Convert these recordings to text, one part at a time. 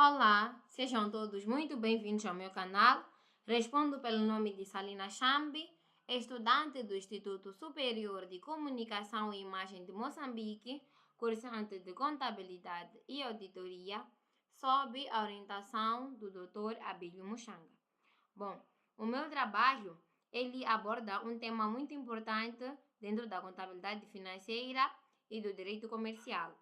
Olá, sejam todos muito bem-vindos ao meu canal. Respondo pelo nome de Salina Chambi, estudante do Instituto Superior de Comunicação e Imagem de Moçambique, cursante de Contabilidade e Auditoria, sob a orientação do Dr. Abílio Muxanga. Bom, o meu trabalho, ele aborda um tema muito importante dentro da contabilidade financeira e do direito comercial.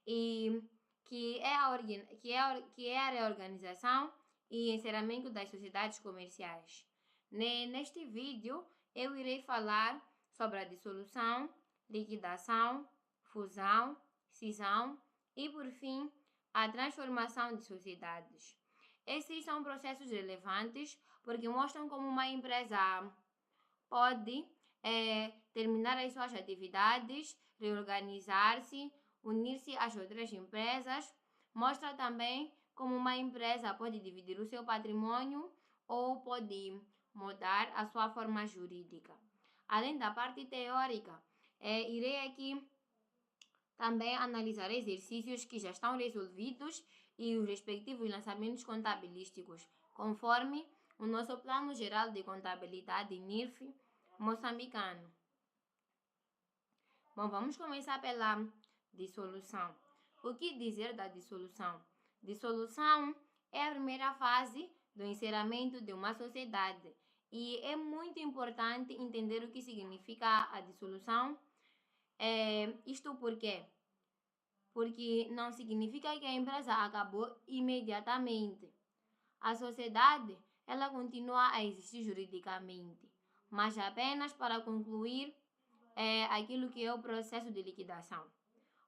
E que é a reorganização e encerramento das sociedades comerciais. Neste vídeo, eu irei falar sobre a dissolução, liquidação, fusão, cisão e, por fim, a transformação de sociedades. Esses são processos relevantes porque mostram como uma empresa pode terminar as suas atividades, reorganizar-se, unir-se às outras empresas. Mostra também como uma empresa pode dividir o seu patrimônio ou pode mudar a sua forma jurídica. Além da parte teórica, irei aqui também analisar exercícios que já estão resolvidos e os respectivos lançamentos contabilísticos, conforme o nosso Plano Geral de Contabilidade NIRF moçambicano. Bom, vamos começar pela dissolução. O que dizer da dissolução? Dissolução é a primeira fase do encerramento de uma sociedade e é muito importante entender o que significa a dissolução. Isto por quê? Porque não significa que a empresa acabou imediatamente. A sociedade, ela continua a existir juridicamente, mas apenas para concluir aquilo que é o processo de liquidação.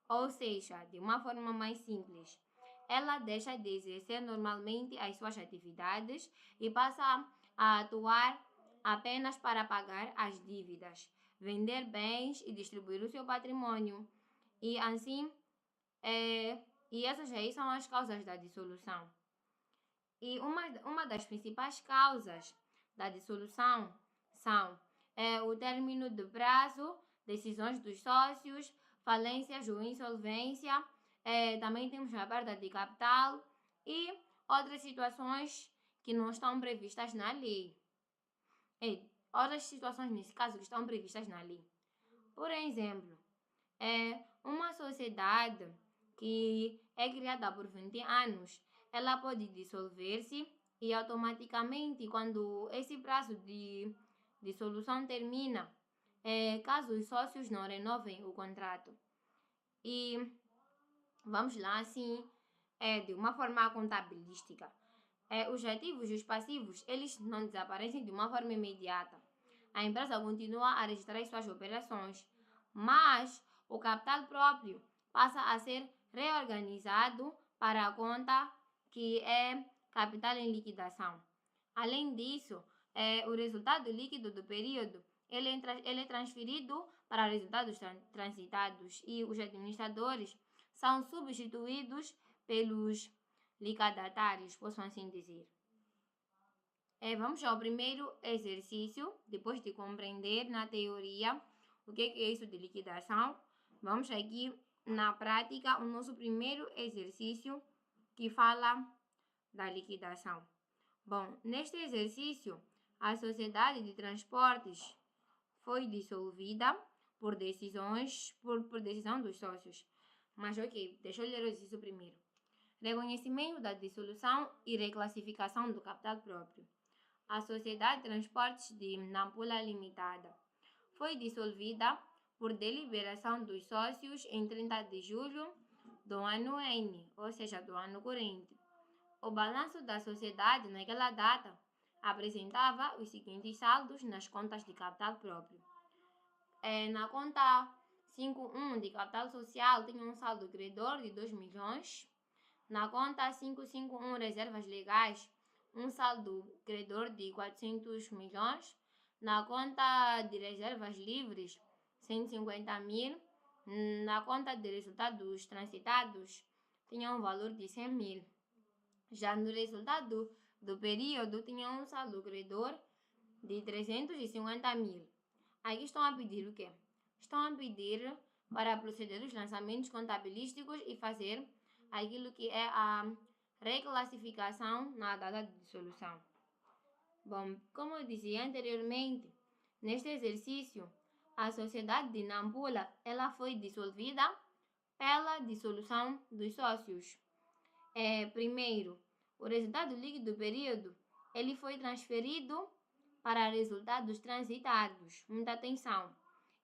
Ou seja, de uma forma mais simples, ela deixa de exercer normalmente as suas atividades e passa a atuar apenas para pagar as dívidas, vender bens e distribuir o seu patrimônio. E assim, essas aí são as causas da dissolução. E uma das principais causas da dissolução são o término do prazo, decisões dos sócios, falências ou insolvência, também temos a perda de capital e outras situações que não estão previstas na lei. Outras situações, nesse caso, que estão previstas na lei. Por exemplo, uma sociedade que é criada por 20 anos, ela pode dissolver-se e automaticamente, quando esse prazo de dissolução termina, caso os sócios não renovem o contrato. E vamos lá, assim, de uma forma contabilística. Os ativos e os passivos, eles não desaparecem de uma forma imediata. A empresa continua a registrar as suas operações, mas o capital próprio passa a ser reorganizado para a conta que é capital em liquidação. Além disso, o resultado líquido do período ele é transferido para resultados transitados e os administradores são substituídos pelos liquidatários, posso assim dizer. Vamos ao primeiro exercício, depois de compreender na teoria o que é isso de liquidação. Vamos aqui na prática o nosso primeiro exercício que fala da liquidação. Bom, neste exercício, a sociedade de transportes foi dissolvida por decisão dos sócios. Mas ok, deixa eu ler o exercício primeiro. Reconhecimento da dissolução e reclassificação do capital próprio. A Sociedade de Transportes de Nampula Limitada foi dissolvida por deliberação dos sócios em 30 de julho do ano N, ou seja, do ano corrente. O balanço da sociedade naquela data apresentava os seguintes saldos nas contas de capital próprio. Na conta 5.1 de capital social tinha um saldo credor de 2 milhões. Na conta 5.5.1 reservas legais, um saldo credor de 400 milhões. Na conta de reservas livres, 150 mil. Na conta de resultados transitados, tinha um valor de 100 mil. Já no resultado do período, tinha um saldo credor de 350 mil. Aqui estão a pedir o quê? Estão a pedir para proceder os lançamentos contabilísticos e fazer aquilo que é a reclassificação na data de dissolução. Bom, como eu dizia anteriormente, neste exercício, a sociedade de Nampula ela foi dissolvida pela dissolução dos sócios. Primeiro, o resultado líquido do período ele foi transferido para resultados transitados. Muita atenção.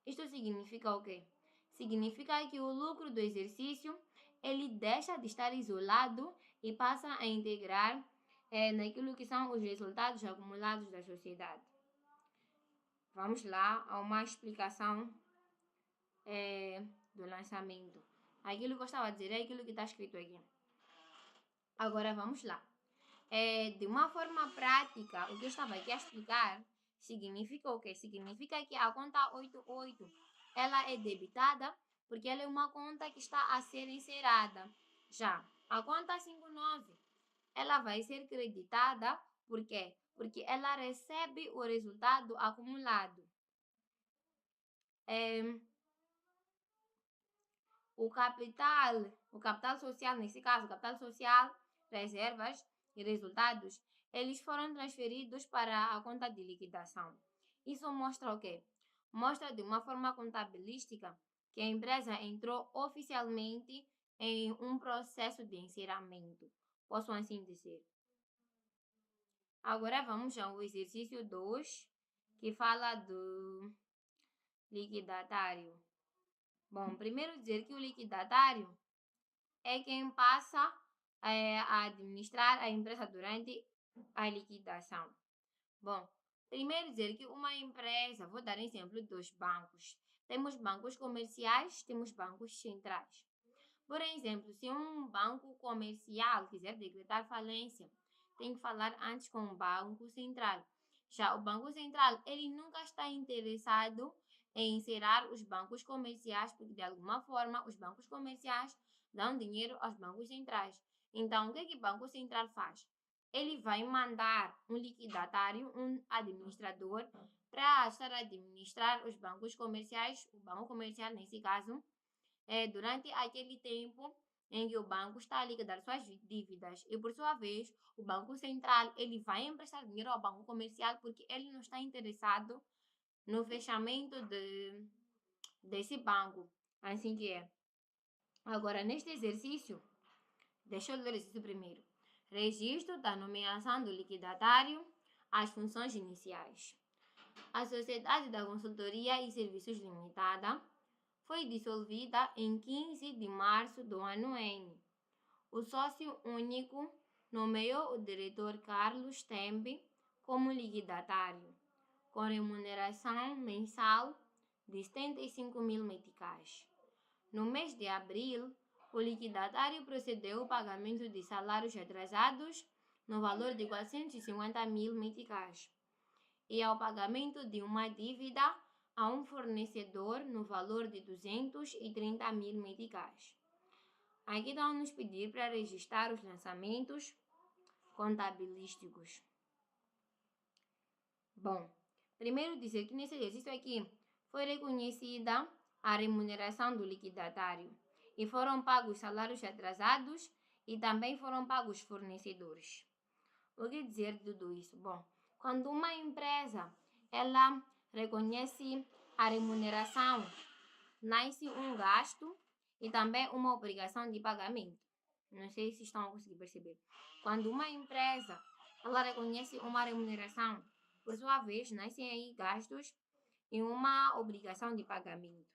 Isto significa o quê? Significa que o lucro do exercício ele deixa de estar isolado e passa a integrar naquilo que são os resultados acumulados da sociedade. Vamos lá a uma explicação do lançamento. Aquilo que eu estava a dizer é aquilo que está escrito aqui. Agora vamos lá. De uma forma prática, o que eu estava aqui a explicar significa o quê? Significa que a conta 88 ela é debitada porque ela é uma conta que está a ser encerrada. Já a conta 59 ela vai ser creditada, por quê? Porque ela recebe o resultado acumulado. O capital social, nesse caso, capital social, reservas e resultados, eles foram transferidos para a conta de liquidação. Isso mostra o quê? Mostra de uma forma contabilística que a empresa entrou oficialmente em um processo de encerramento. Posso assim dizer. Agora vamos ao exercício 2, que fala do liquidatário. Bom, primeiro dizer que o liquidatário é quem passa a administrar a empresa durante a liquidação. Bom, primeiro dizer que uma empresa, vou dar exemplo dos bancos. Temos bancos comerciais, temos bancos centrais. Por exemplo, se um banco comercial quiser decretar falência, tem que falar antes com o Banco Central. Já o Banco Central, ele nunca está interessado em encerrar os bancos comerciais, porque de alguma forma os bancos comerciais dão dinheiro aos bancos centrais. Então, o que o Banco Central faz? Ele vai mandar um liquidatário, um administrador, para estar a administrar os bancos comerciais, o banco comercial nesse caso, durante aquele tempo em que o banco está a liquidar suas dívidas. E por sua vez, o Banco Central ele vai emprestar dinheiro ao banco comercial porque ele não está interessado no fechamento desse banco. Assim que é. Agora, neste exercício, deixa eu ler o exercício primeiro. Registro da nomeação do liquidatário, as funções iniciais. A Sociedade da Consultoria e Serviços Limitada foi dissolvida em 15 de março do ano N. O sócio único nomeou o diretor Carlos Tembe como liquidatário, com remuneração mensal de 75 mil meticais. No mês de abril, o liquidatário procedeu ao pagamento de salários atrasados no valor de 450 mil meticais e ao pagamento de uma dívida a um fornecedor no valor de 230 mil meticais. Aqui estão nos pedir para registrar os lançamentos contabilísticos. Bom, primeiro dizer que nesse exercício aqui foi reconhecida a remuneração do liquidatário e foram pagos salários atrasados e também foram pagos fornecedores. O que dizer de tudo isso? Bom, quando uma empresa ela reconhece a remuneração, nasce um gasto e também uma obrigação de pagamento. Não sei se estão a conseguir perceber. Quando uma empresa ela reconhece uma remuneração, por sua vez, nascem aí gastos e uma obrigação de pagamento.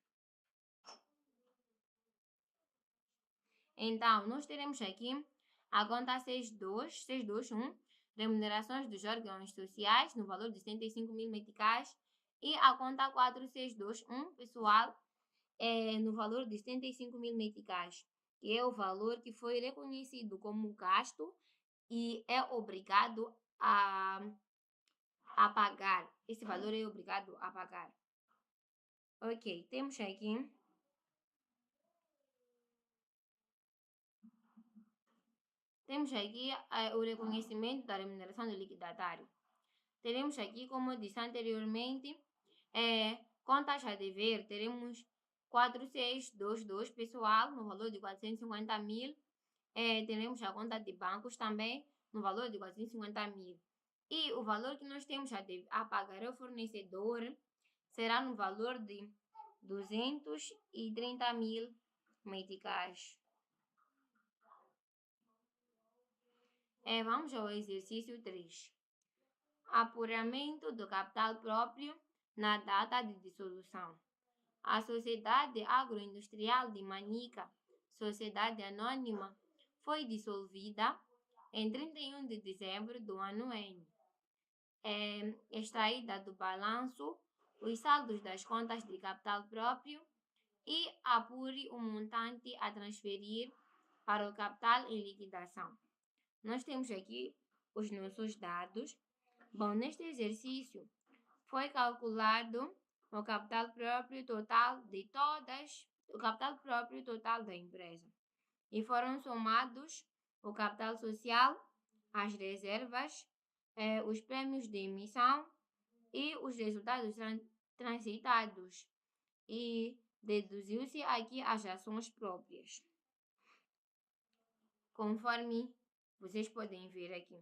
Então, nós teremos aqui a conta 621, remunerações dos órgãos sociais no valor de 75 mil meticais, e a conta 4621, pessoal, no valor de 75 mil meticais, que é o valor que foi reconhecido como gasto e é obrigado a pagar. Esse valor é obrigado a pagar. Ok, temos aqui o reconhecimento da remuneração do liquidatário. Teremos aqui, como eu disse anteriormente, contas a dever. Teremos 4622, pessoal, no valor de 450 mil, teremos a conta de bancos também, no valor de 450 mil. E o valor que nós temos a pagar ao fornecedor será no valor de 230 mil meticais. Vamos ao exercício 3. Apuramento do capital próprio na data de dissolução. A Sociedade Agroindustrial de Manica, Sociedade Anônima, foi dissolvida em 31 de dezembro do ano N. Extraída do balanço os saldos das contas de capital próprio e apure o montante a transferir para o capital em liquidação. Nós temos aqui os nossos dados. Bom, neste exercício foi calculado o capital próprio total da empresa e foram somados o capital social, as reservas, os prêmios de emissão e os resultados transitados, e deduziu-se aqui as ações próprias, conforme vocês podem ver aqui.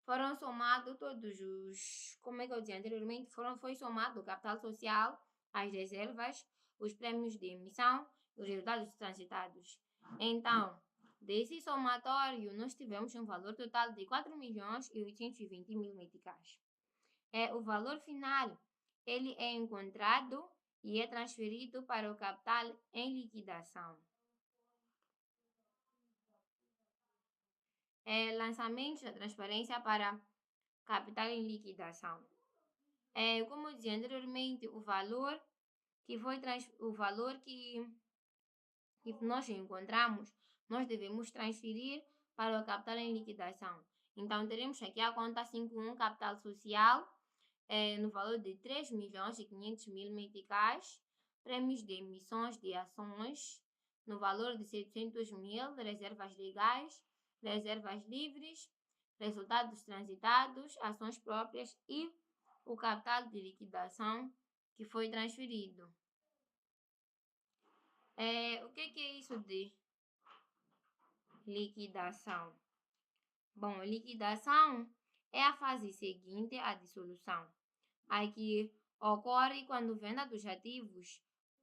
Foram somados todos os, como eu disse anteriormente, foi somado o capital social, as reservas, os prêmios de emissão e os resultados transitados. Então, desse somatório, nós tivemos um valor total de 4.820.000 meticais. O valor final, ele é encontrado e é transferido para o capital em liquidação. Lançamento da transparência para capital em liquidação. Como eu disse anteriormente, o valor que nós encontramos, nós devemos transferir para o capital em liquidação. Então, teremos aqui a conta 51 capital social, no valor de 3.500.000 meticais, prêmios de emissões de ações, no valor de 700 mil, reservas legais, reservas livres, resultados transitados, ações próprias e o capital de liquidação que foi transferido. O que é isso de liquidação? Bom, liquidação é a fase seguinte à dissolução. Aqui ocorre quando venda dos ativos.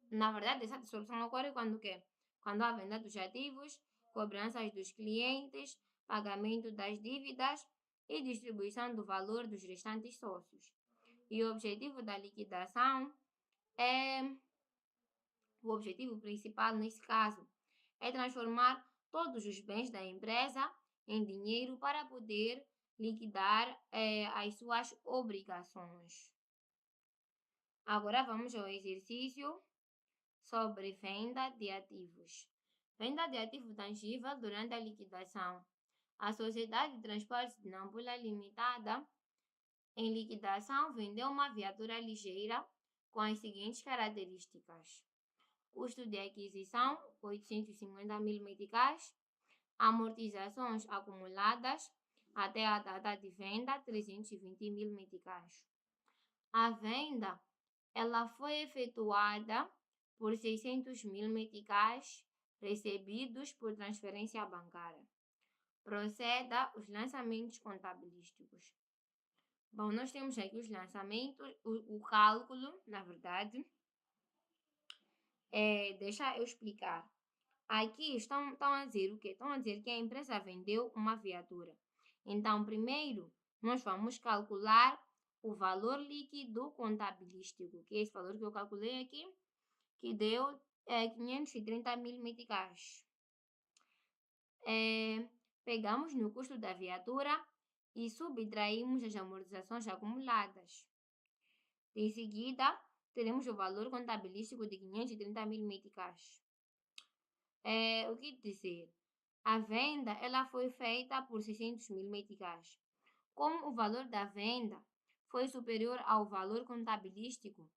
Na verdade, essa dissolução ocorre quando quê? Quando há venda dos ativos, cobranças dos clientes, pagamento das dívidas e distribuição do valor dos restantes sócios. E o objetivo da liquidação o objetivo principal nesse caso é transformar todos os bens da empresa em dinheiro para poder liquidar as suas obrigações. Agora vamos ao exercício sobre venda de ativos. Venda de ativo tangível durante a liquidação. A Sociedade de Transportes de Nampula Limitada, em liquidação, vendeu uma viatura ligeira com as seguintes características: custo de aquisição, 850.000 meticais, amortizações acumuladas até a data de venda, 320.000 meticais. A venda ela foi efetuada por 600.000 meticais recebidos por transferência bancária. Proceda os lançamentos contabilísticos. Bom, nós temos aqui os lançamentos, o cálculo, na verdade. Deixa eu explicar. Aqui estão a dizer o quê? Estão a dizer que a empresa vendeu uma viatura. Então, primeiro, nós vamos calcular o valor líquido contabilístico, que é esse valor que eu calculei aqui, que deu 530.000 meticais. Pegamos no custo da viatura e subtraímos as amortizações acumuladas. Em seguida, teremos o valor contabilístico de 530.000 meticais. O que dizer? A venda ela foi feita por 600.000 meticais. Como o valor da venda foi superior ao valor contabilístico,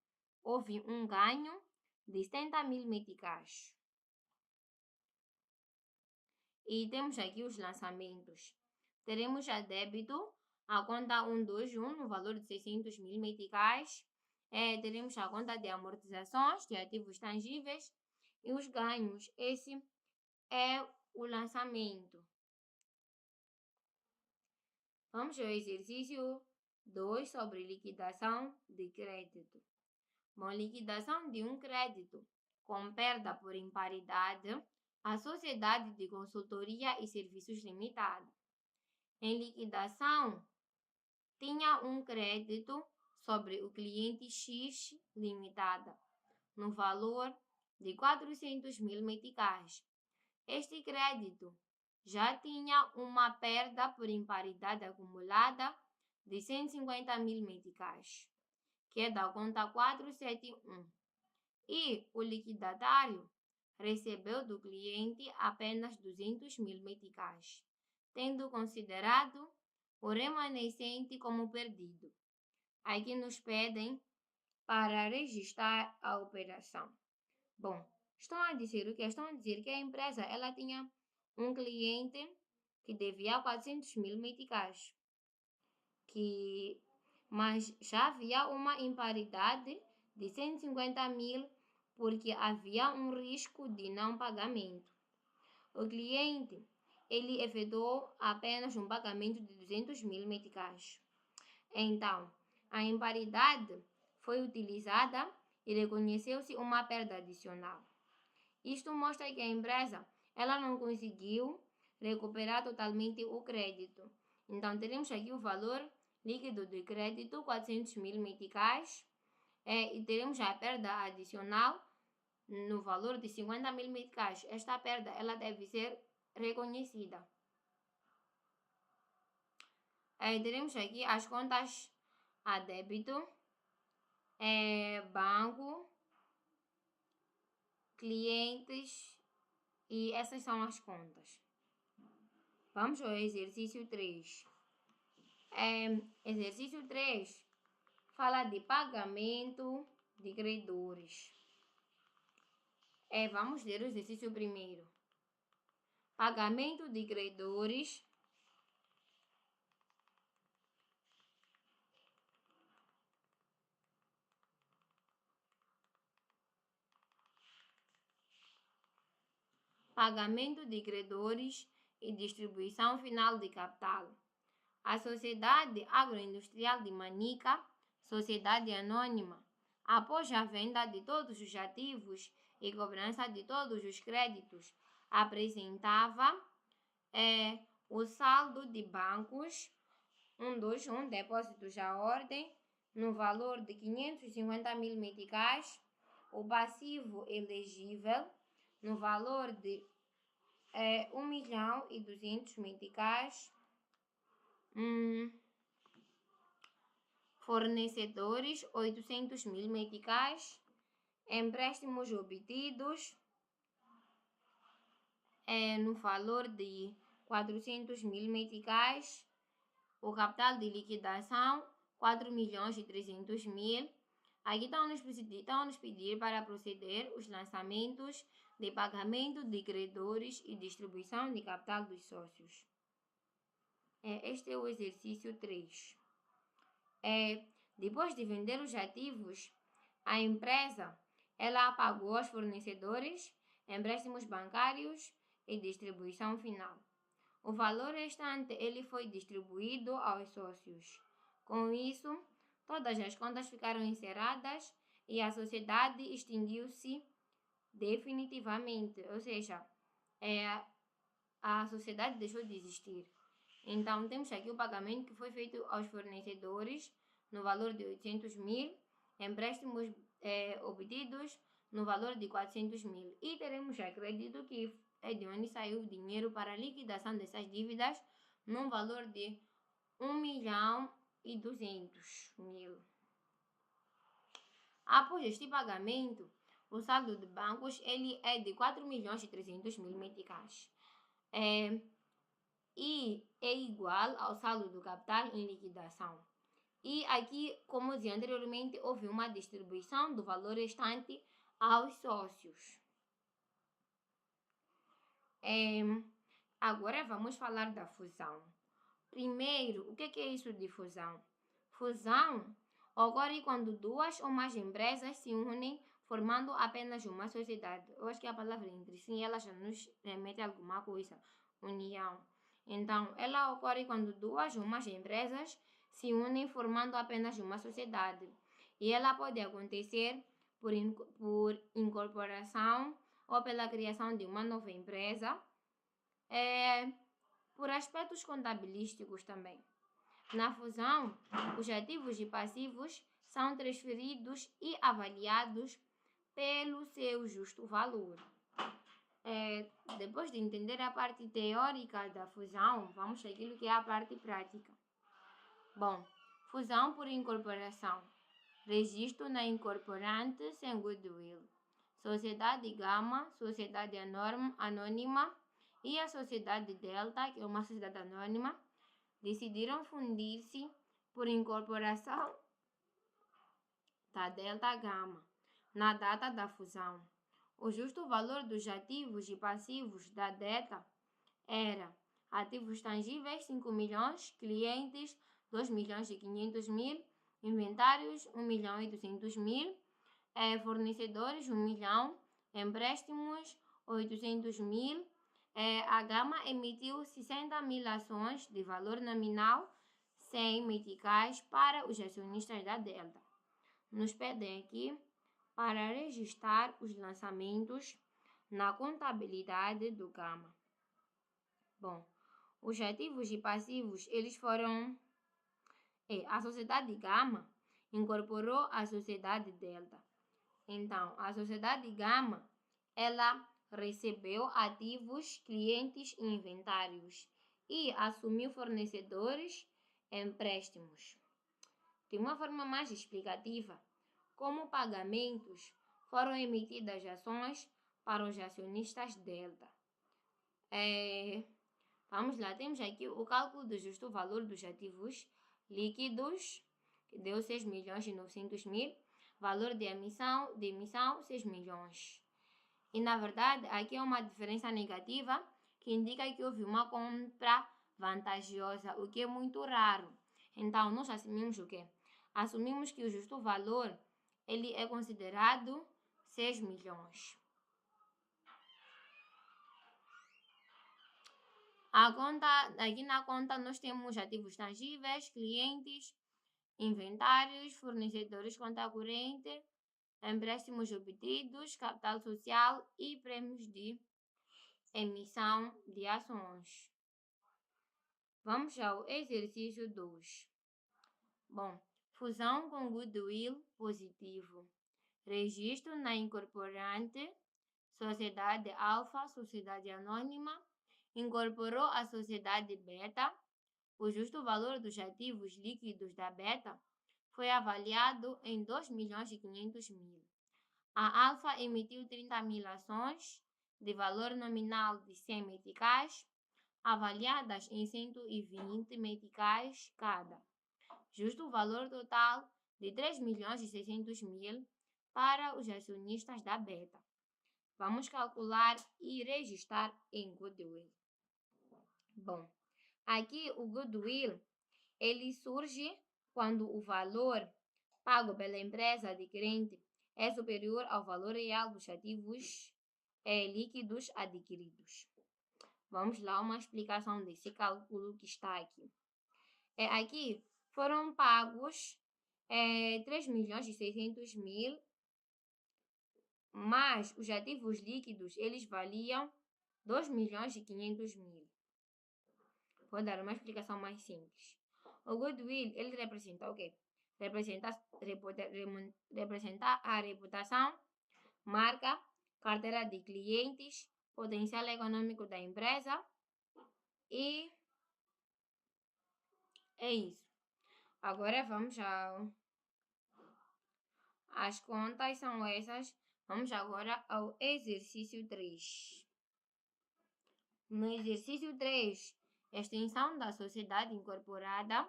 houve um ganho de 70.000 meticais. E temos aqui os lançamentos. Teremos a débito a conta 121 no valor de 600.000 meticais. Teremos a conta de amortizações de ativos tangíveis e os ganhos. Esse é o lançamento. Vamos ao exercício 2 sobre liquidação de crédito. Bom, liquidação de um crédito com perda por imparidade, a sociedade de consultoria e serviços limitada. Em liquidação, tinha um crédito sobre o cliente X limitada, no valor de 400.000 meticais. Este crédito já tinha uma perda por imparidade acumulada de 150.000 meticais, que é da conta 471. E o liquidatário recebeu do cliente apenas 200.000 meticais, tendo considerado o remanescente como perdido. Aqui nos pedem para registrar a operação. Bom, estão a dizer o que? Estão a dizer que a empresa ela tinha um cliente que devia 400.000 meticais, mas já havia uma imparidade de 150.000 porque havia um risco de não pagamento. O cliente ele efetuou apenas um pagamento de 200.000 meticais. Então, a imparidade foi utilizada e reconheceu-se uma perda adicional. Isto mostra que a empresa ela não conseguiu recuperar totalmente o crédito. Então, teremos aqui o valor líquido de crédito, 400.000 meticais, e teremos a perda adicional no valor de 50.000 meticais. Esta perda ela deve ser reconhecida. Teremos aqui as contas a débito, banco, clientes, e essas são as contas. Vamos ao exercício 3. Exercício 3 fala de pagamento de credores. Vamos ler o exercício primeiro. Pagamento de credores. Pagamento de credores e distribuição final de capital. A Sociedade Agroindustrial de Manica, Sociedade Anônima, após a venda de todos os ativos e cobrança de todos os créditos, apresentava o saldo de bancos 121, depósitos à ordem, no valor de 550.000 meticais, o passivo elegível, no valor de 1.200.000 meticais, fornecedores 800.000 meticais, empréstimos obtidos no valor de 400.000 meticais, o capital de liquidação 4.300.000. Aqui estão nos pedir para proceder os lançamentos de pagamento de credores e distribuição de capital dos sócios. Este é o exercício 3. Depois de vender os ativos, a empresa ela pagou aos fornecedores, empréstimos bancários e distribuição final. O valor restante ele foi distribuído aos sócios. Com isso, todas as contas ficaram encerradas e a sociedade extinguiu-se definitivamente, ou seja, a sociedade deixou de existir. Então, temos aqui o pagamento que foi feito aos fornecedores no valor de 800.000, empréstimos obtidos no valor de 400.000. E teremos a crédito, que é de onde saiu o dinheiro para a liquidação dessas dívidas, no valor de 1.200.000. Após este pagamento, o saldo de bancos ele é de 4.300.000 meticais. E é igual ao saldo do capital em liquidação. E aqui, como disse anteriormente, houve uma distribuição do valor restante aos sócios. Agora vamos falar da fusão. Primeiro, o que é isso de fusão? Fusão ocorre quando duas ou mais empresas se unem formando apenas uma sociedade. Eu acho que a palavra entre si, ela já nos remete a alguma coisa, união. Então, ela ocorre quando duas ou mais empresas se unem formando apenas uma sociedade. E ela pode acontecer por incorporação ou pela criação de uma nova empresa, por aspectos contabilísticos também. Na fusão, os ativos e passivos são transferidos e avaliados pelo seu justo valor. Depois de entender a parte teórica da fusão, vamos àquilo que é a parte prática. Bom, fusão por incorporação. Registro na incorporante sem goodwill. Sociedade Gama, Sociedade Anônima e a Sociedade Delta, que é uma sociedade anônima, decidiram fundir-se por incorporação da Delta Gama na data da fusão. O justo valor dos ativos e passivos da Delta era ativos tangíveis 5 milhões, clientes 2 milhões e 500 mil, inventários 1 milhão e 200 mil, fornecedores 1 milhão, empréstimos 800 mil. A Gama emitiu 60 mil ações de valor nominal 100 meticais para os acionistas da Delta. Nos pedem aqui para registrar os lançamentos na contabilidade do Gama. Bom, os ativos e passivos, eles foram... a Sociedade Gama incorporou a Sociedade Delta. Então, a Sociedade Gama, ela recebeu ativos, clientes e inventários e assumiu fornecedores, empréstimos. De uma forma mais explicativa, como pagamentos, foram emitidas ações para os acionistas Delta. Vamos lá, temos aqui o cálculo do justo valor dos ativos líquidos, que deu 6 milhões e 900 mil, valor de emissão 6 milhões. E, na verdade, aqui é uma diferença negativa que indica que houve uma compra vantajosa, o que é muito raro. Então, nós assumimos o quê? Assumimos que o justo valor ele é considerado 6 milhões. Aqui na conta nós temos ativos tangíveis, clientes, inventários, fornecedores conta corrente, empréstimos obtidos, capital social e prêmios de emissão de ações. Vamos ao exercício 2. Bom, fusão com goodwill positivo. Registro na incorporante, Sociedade Alfa, Sociedade Anônima, incorporou a Sociedade Beta. O justo valor dos ativos líquidos da Beta foi avaliado em 2 milhões e 500 mil. A Alfa emitiu 30 mil ações de valor nominal de 100 meticais, avaliadas em 120 meticais cada. Justo valor total de 3 milhões e 600 mil para os acionistas da Beta. Vamos calcular e registrar em goodwill. Bom, aqui o goodwill ele surge quando o valor pago pela empresa adquirente é superior ao valor real dos ativos líquidos adquiridos. Vamos lá, uma explicação desse cálculo que está aqui. Aqui foram pagos 3 milhões e 600 mil, mas os ativos líquidos eles valiam 2 milhões e 500 mil. Vou dar uma explicação mais simples. O goodwill ele representa o quê? Representa a reputação, marca, carteira de clientes, potencial econômico da empresa e é isso. Agora vamos as contas são essas. Vamos agora ao exercício 3. No exercício 3, extinção da sociedade incorporada,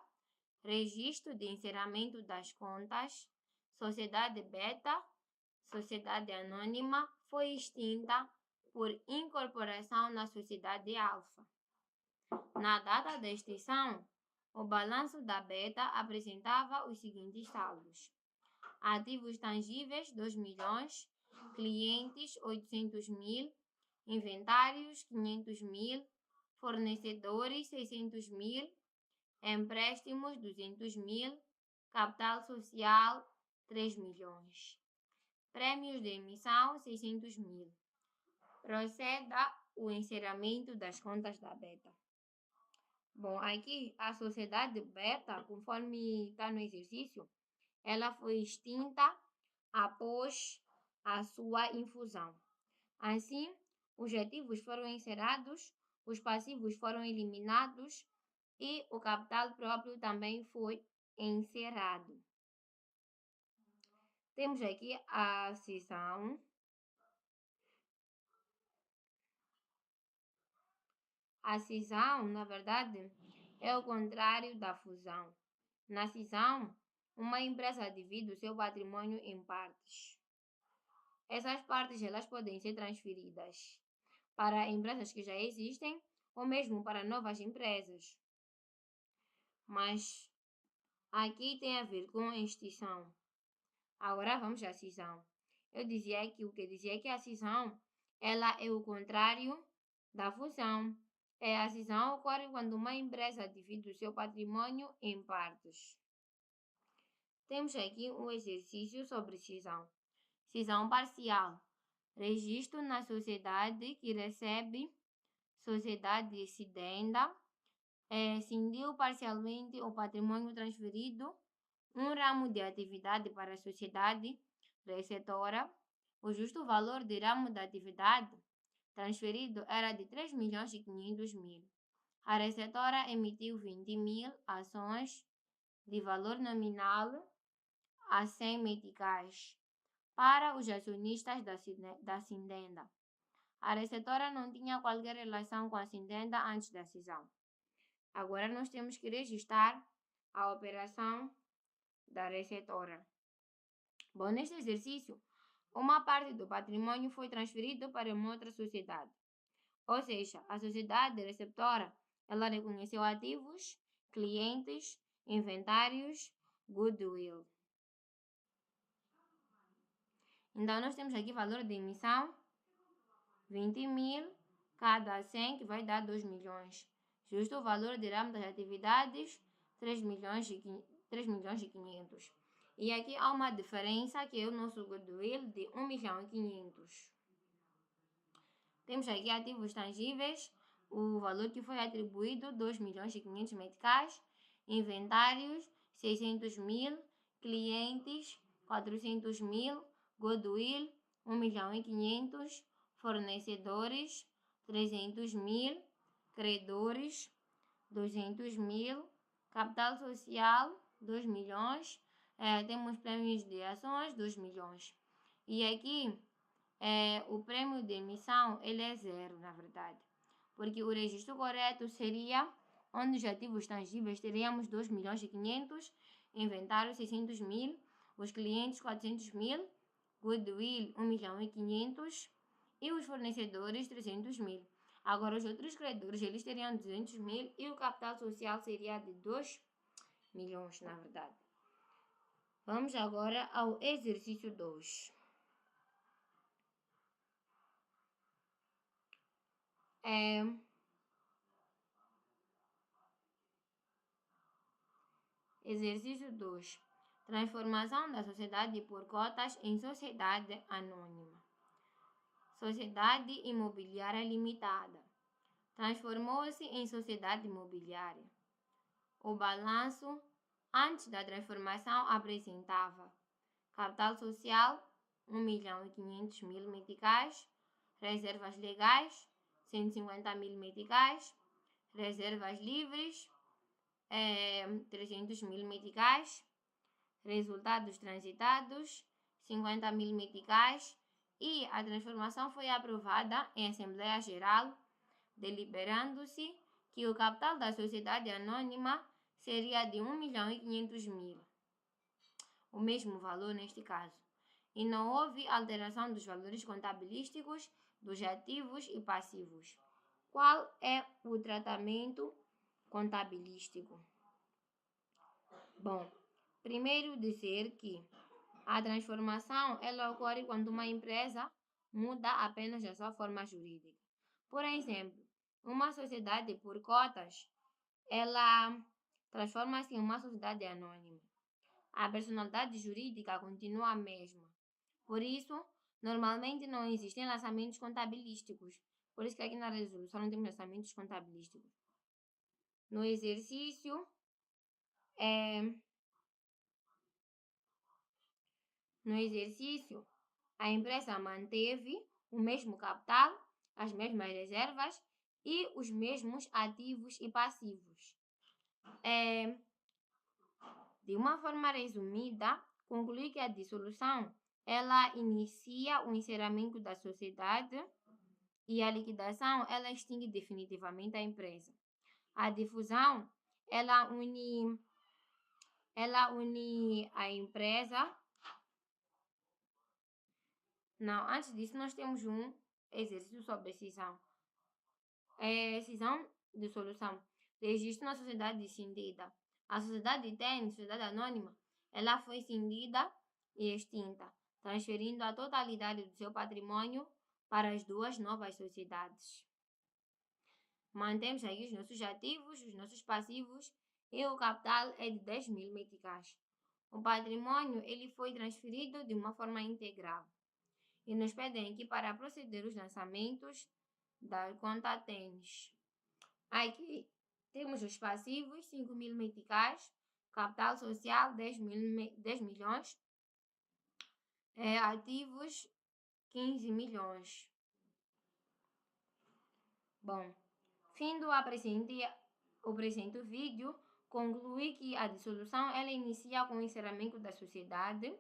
registro de encerramento das contas, Sociedade Beta, Sociedade Anônima, foi extinta por incorporação na Sociedade Alfa. Na data da extinção, o balanço da Beta apresentava os seguintes saldos. Ativos tangíveis, 2 milhões. Clientes, 800 mil. Inventários, 500 mil. Fornecedores, 600 mil. Empréstimos, 200 mil. Capital social, 3 milhões. Prêmios de emissão, 600 mil. Proceda o encerramento das contas da Beta. Bom, aqui a sociedade Beta, conforme está no exercício, ela foi extinta após a sua infusão. Assim, os ativos foram encerrados, os passivos foram eliminados e o capital próprio também foi encerrado. Temos aqui a cisão. A cisão, na verdade, é o contrário da fusão. Na cisão, uma empresa divide o seu patrimônio em partes. Essas partes elas podem ser transferidas para empresas que já existem ou mesmo para novas empresas. Mas aqui tem a ver com extinção. Agora vamos à cisão. Eu dizia que a cisão ela é o contrário da fusão. A cisão ocorre quando uma empresa divide o seu patrimônio em partes. Temos aqui um exercício sobre cisão. Cisão parcial. Registro na sociedade que recebe sociedade cidenda. Cindiu parcialmente o patrimônio transferido, um ramo de atividade para a sociedade receptora. O justo valor de ramo da atividade transferido era de 3 milhões e 500 mil. A receptora emitiu 20 mil ações de valor nominal a 100 meticais para os acionistas da Cindenda. A receptora não tinha qualquer relação com a Cindenda antes da cisão. Agora nós temos que registrar a operação da receptora. Bom, neste exercício, uma parte do patrimônio foi transferido para uma outra sociedade. Ou seja, a sociedade receptora, ela reconheceu ativos, clientes, inventários, goodwill. Então, nós temos aqui valor de emissão, 20 mil, cada 100, que vai dar 2 milhões. Justo valor de ramo das atividades, 3 milhões e 500. E aqui há uma diferença, que é o nosso goodwill, de 1 milhão e 500. Temos aqui ativos tangíveis, o valor que foi atribuído, 2 milhões e 500 meticais. Inventários, 600 mil. Clientes, 400 mil. Goodwill, 1 milhão e 500. Fornecedores, 300 mil. Credores, 200 mil. Capital social, 2 milhões. Temos prêmios de ações, 2 milhões. E aqui, o prêmio de emissão ele é 0, na verdade. Porque o registro correto seria onde os ativos tangíveis teríamos 2 milhões e 500, inventário 600 mil, os clientes 400 mil, goodwill 1 milhão e 500 e os fornecedores 300 mil. Agora os outros credores eles teriam 200 mil e o capital social seria de 2 milhões, na verdade. Vamos agora ao exercício 2. Exercício 2. Transformação da sociedade por cotas em sociedade anônima. Sociedade Imobiliária Limitada transformou-se em sociedade imobiliária. O balanço antes da transformação apresentava capital social 1 milhão e 500 mil meticais, reservas legais 150 mil meticais, reservas livres 300 mil meticais, resultados transitados 50 mil meticais e a transformação foi aprovada em Assembleia Geral, deliberando-se que o capital da sociedade anônima seria de 1 milhão e 500 mil, o mesmo valor neste caso, e não houve alteração dos valores contabilísticos dos ativos e passivos. Qual é o tratamento contabilístico? Bom, primeiro dizer que A transformação ela ocorre quando uma empresa muda apenas a sua forma jurídica. Por exemplo, uma sociedade por cotas, ela transforma-se em uma sociedade anônima. A personalidade jurídica continua a mesma. Por isso, normalmente não existem lançamentos contabilísticos. Por isso que aqui na resolução não temos lançamentos contabilísticos. No exercício, a empresa manteve o mesmo capital, as mesmas reservas e os mesmos ativos e passivos. De uma forma resumida, conclui que a dissolução ela inicia o encerramento da sociedade e a liquidação ela extingue definitivamente a empresa. A difusão ela une a empresa. Não, antes disso nós temos um exercício sobre cisão. Cisão de solução. Existe uma sociedade cindida. A sociedade sociedade anônima, ela foi cindida e extinta, transferindo a totalidade do seu patrimônio para as duas novas sociedades. Mantemos aqui os nossos ativos, os nossos passivos e o capital é de 10.000 meticais. O patrimônio ele foi transferido de uma forma integral. E nos pedem aqui para proceder os lançamentos da conta tênis. Aqui temos os passivos, 5.000 meticais, capital social, 10 milhões, ativos, 15 milhões. Bom, fim do o presente vídeo, conclui que a dissolução ela inicia com o encerramento da sociedade,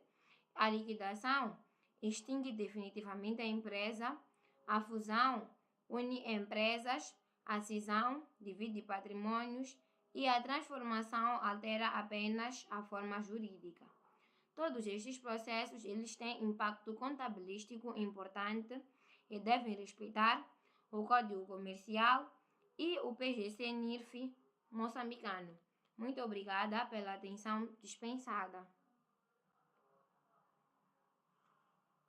a liquidação extingue definitivamente a empresa, a fusão une empresas, a cisão divide patrimônios e a transformação altera apenas a forma jurídica. Todos estes processos eles têm impacto contabilístico importante e devem respeitar o Código Comercial e o PGC-NIRF moçambicano. Muito obrigada pela atenção dispensada.